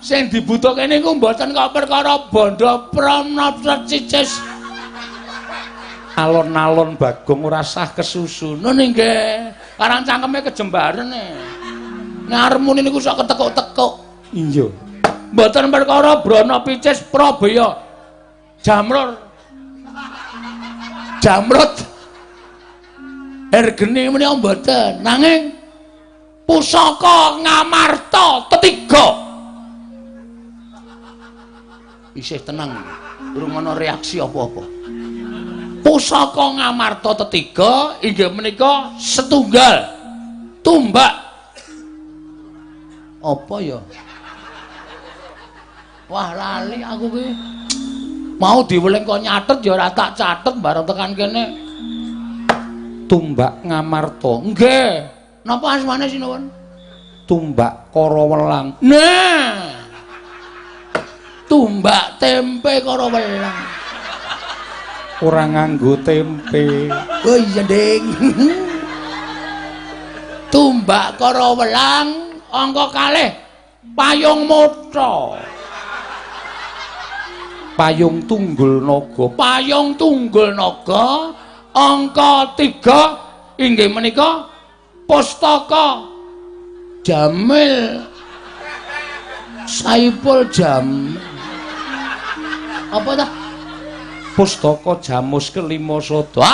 sing dibutuhke niku mboten kok perkara bondo pranata cicis. Alon-alon Bagong ora sah kesusu. Nun nggih. Karang cangkeme kejembaren e. Nek arep muni niku sok ketekuk-tekuk. Iya. Mboten perkara brana picis Prabaya. Jamrur. Jamrut. Ergeni menika mboten. Nanging pusaka Ngamarta Tetiga. Isih tenang. Durung ana reaksi apa-apa. Pusaka Ngamarta Tetiga inggih menika setunggal tumbak apa ya? Wah lali aku ki. Mau diweling kok nyatet ya ora tak catet bareng tekan kene. Tumbak Ngamarta. Nggih. Napa asmane sinuwun? Tumbak Karawelang. Nah. Tumbak tempe Karawelang. Ora nganggo tempe. Oh iya, Ding. Tumbak Karawelang angka kalih payung motha. Payung tunggul naga. Payung tunggul naga angka 3 inggih menika Pustaka Jamil Saipul Jamil. Apa ta? Pustaka Jamus Kelima Sada.